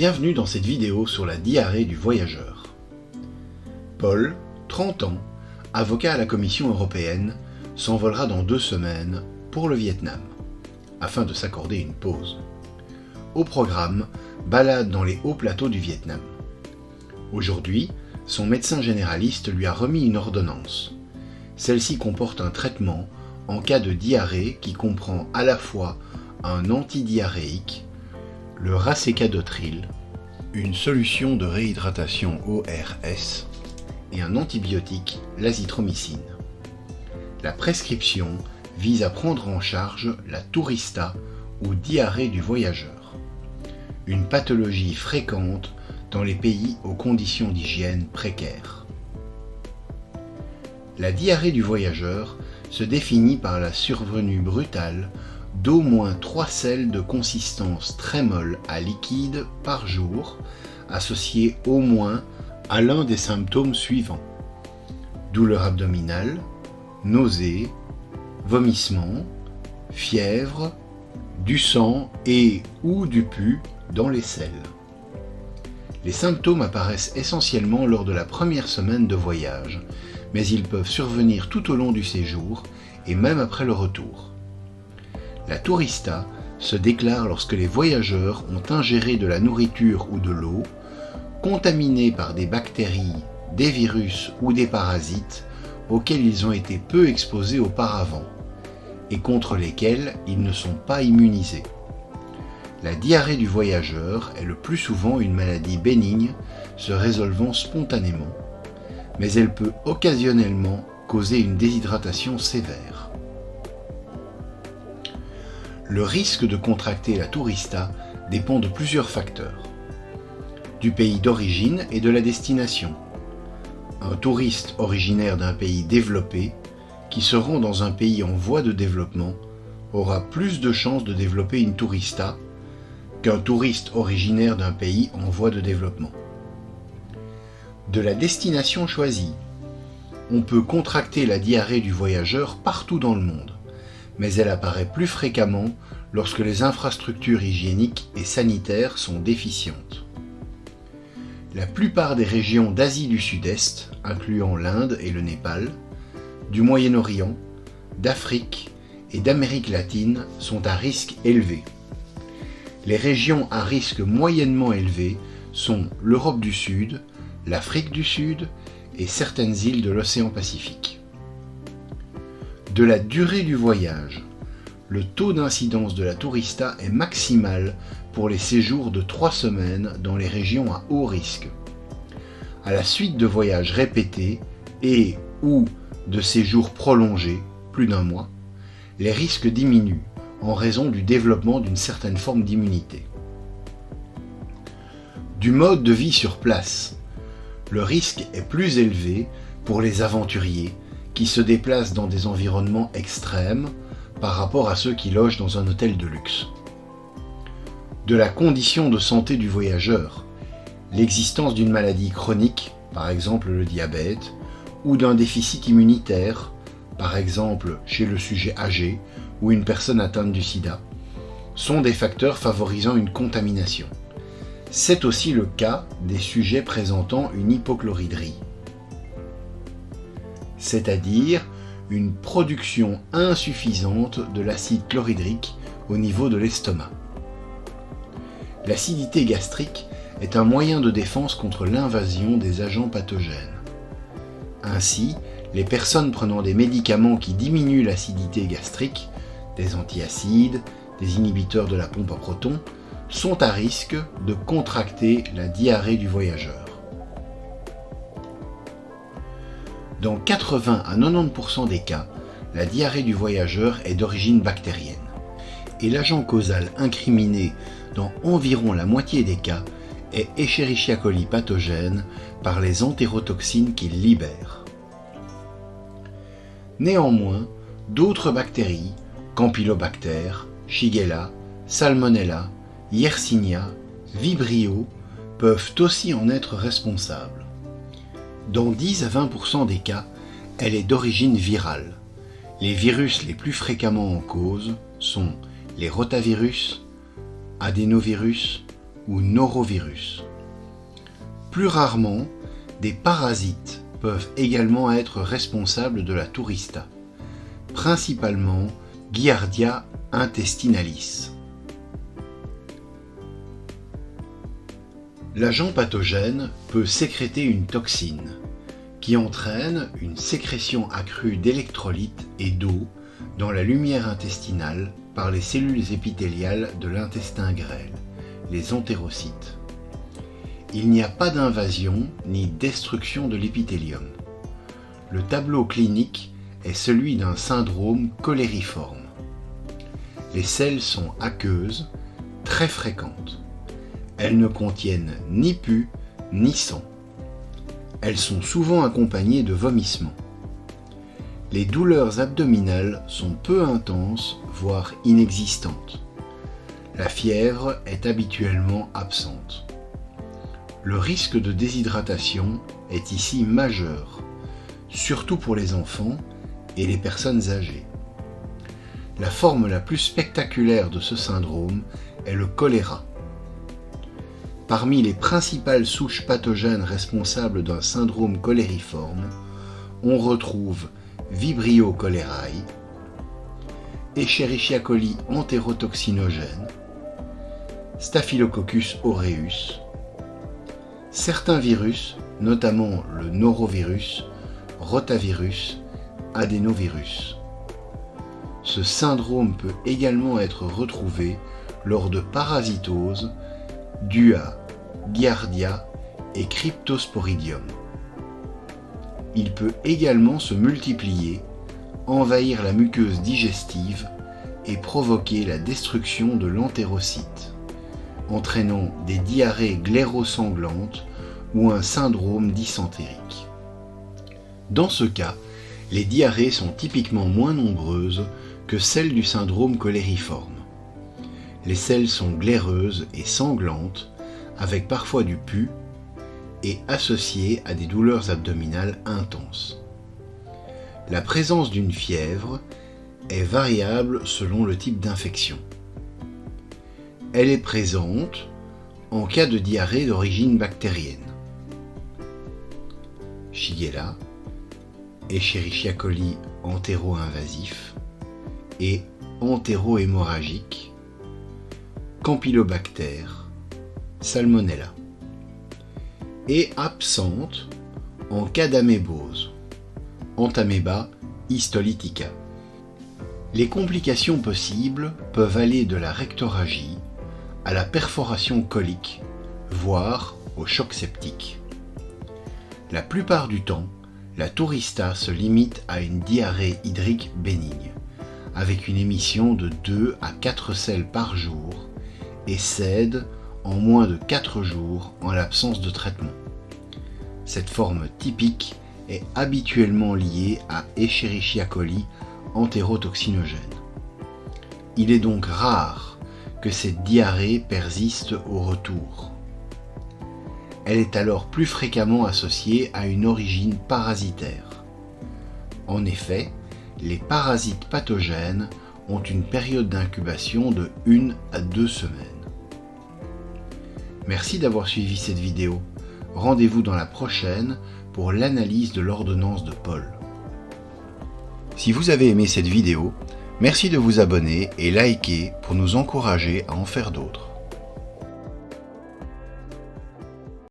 Bienvenue dans cette vidéo sur la diarrhée du voyageur. Paul, 30 ans, avocat à la Commission européenne, s'envolera dans 2 semaines pour le Vietnam, afin de s'accorder une pause. Au programme, balade dans les hauts plateaux du Vietnam. Aujourd'hui, son médecin généraliste lui a remis une ordonnance. Celle-ci comporte un traitement en cas de diarrhée qui comprend à la fois un antidiarrhéique, le racécadotril, une solution de réhydratation ORS et un antibiotique, l'azithromycine. La prescription vise à prendre en charge la tourista ou diarrhée du voyageur, une pathologie fréquente dans les pays aux conditions d'hygiène précaires. La diarrhée du voyageur se définit par la survenue brutale d'au moins 3 selles de consistance très molle à liquide par jour, associées au moins à l'un des symptômes suivants: douleur abdominale, nausées, vomissements, fièvre, du sang et ou du pus dans les selles. Les symptômes apparaissent essentiellement lors de la première semaine de voyage, mais ils peuvent survenir tout au long du séjour et même après le retour. La tourista se déclare lorsque les voyageurs ont ingéré de la nourriture ou de l'eau, contaminés par des bactéries, des virus ou des parasites auxquels ils ont été peu exposés auparavant et contre lesquels ils ne sont pas immunisés. La diarrhée du voyageur est le plus souvent une maladie bénigne se résolvant spontanément, mais elle peut occasionnellement causer une déshydratation sévère. Le risque de contracter la tourista dépend de plusieurs facteurs: du pays d'origine et de la destination. Un touriste originaire d'un pays développé qui se rend dans un pays en voie de développement aura plus de chances de développer une tourista qu'un touriste originaire d'un pays en voie de développement. De la destination choisie. On peut contracter la diarrhée du voyageur partout dans le monde, mais elle apparaît plus fréquemment lorsque les infrastructures hygiéniques et sanitaires sont déficientes. La plupart des régions d'Asie du Sud-Est, incluant l'Inde et le Népal, du Moyen-Orient, d'Afrique et d'Amérique latine sont à risque élevé. Les régions à risque moyennement élevé sont l'Europe du Sud, l'Afrique du Sud et certaines îles de l'océan Pacifique. De la durée du voyage, le taux d'incidence de la tourista est maximal pour les séjours de 3 semaines dans les régions à haut risque. À la suite de voyages répétés et ou de séjours prolongés, plus d'1 mois, les risques diminuent en raison du développement d'une certaine forme d'immunité. Du mode de vie sur place, le risque est plus élevé pour les aventuriers qui se déplacent dans des environnements extrêmes par rapport à ceux qui logent dans un hôtel de luxe. De la condition de santé du voyageur, l'existence d'une maladie chronique, par exemple le diabète, ou d'un déficit immunitaire, par exemple chez le sujet âgé ou une personne atteinte du sida, sont des facteurs favorisant une contamination. C'est aussi le cas des sujets présentant une hypochloridrie, c'est-à-dire une production insuffisante de l'acide chlorhydrique au niveau de l'estomac. L'acidité gastrique est un moyen de défense contre l'invasion des agents pathogènes. Ainsi, les personnes prenant des médicaments qui diminuent l'acidité gastrique, des antiacides, des inhibiteurs de la pompe à protons, sont à risque de contracter la diarrhée du voyageur. Dans 80 à 90% des cas, la diarrhée du voyageur est d'origine bactérienne, et l'agent causal incriminé dans environ la moitié des cas est Escherichia coli pathogène par les entérotoxines qu'il libère. Néanmoins, d'autres bactéries, Campylobacter, Shigella, Salmonella, Yersinia, Vibrio, peuvent aussi en être responsables. Dans 10 à 20% des cas, elle est d'origine virale. Les virus les plus fréquemment en cause sont les rotavirus, adénovirus, ou norovirus. Plus rarement, des parasites peuvent également être responsables de la tourista, principalement Giardia intestinalis. L'agent pathogène peut sécréter une toxine qui entraîne une sécrétion accrue d'électrolytes et d'eau dans la lumière intestinale par les cellules épithéliales de l'intestin grêle, les entérocytes. Il n'y a pas d'invasion ni destruction de l'épithélium. Le tableau clinique est celui d'un syndrome colériforme. Les selles sont aqueuses, très fréquentes. Elles ne contiennent ni pus ni sang. Elles sont souvent accompagnées de vomissements. Les douleurs abdominales sont peu intenses, voire inexistantes. La fièvre est habituellement absente. Le risque de déshydratation est ici majeur, surtout pour les enfants et les personnes âgées. La forme la plus spectaculaire de ce syndrome est le choléra. Parmi les principales souches pathogènes responsables d'un syndrome colériforme, on retrouve Vibrio cholerae, Escherichia coli entérotoxinogène, Staphylococcus aureus, certains virus, notamment le norovirus, rotavirus, adénovirus. Ce syndrome peut également être retrouvé lors de parasitoses dues à Giardia et Cryptosporidium. Il peut également se multiplier, envahir la muqueuse digestive et provoquer la destruction de l'entérocyte, entraînant des diarrhées glérosanglantes ou un syndrome dysentérique. Dans ce cas, les diarrhées sont typiquement moins nombreuses que celles du syndrome colériforme. Les selles sont glaireuses et sanglantes, avec parfois du pus, et associées à des douleurs abdominales intenses. La présence d'une fièvre est variable selon le type d'infection. Elle est présente en cas de diarrhée d'origine bactérienne. Shigella, Escherichia coli entéro-invasif et entéro-hémorragique, Campylobacter, Salmonella, et absente en cas d'amébiose, Entamoeba histolytica. Les complications possibles peuvent aller de la rectorragie à la perforation colique, voire au choc septique. La plupart du temps, la tourista se limite à une diarrhée hydrique bénigne, avec une émission de 2 à 4 selles par jour et cède en moins de 4 jours en l'absence de traitement. Cette forme typique est habituellement liée à Escherichia coli entérotoxinogène. Il est donc rare que cette diarrhée persiste au retour. Elle est alors plus fréquemment associée à une origine parasitaire. En effet, les parasites pathogènes ont une période d'incubation de 1 à 2 semaines. Merci d'avoir suivi cette vidéo. Rendez-vous dans la prochaine pour l'analyse de l'ordonnance de Paul. Si vous avez aimé cette vidéo, merci de vous abonner et liker pour nous encourager à en faire d'autres.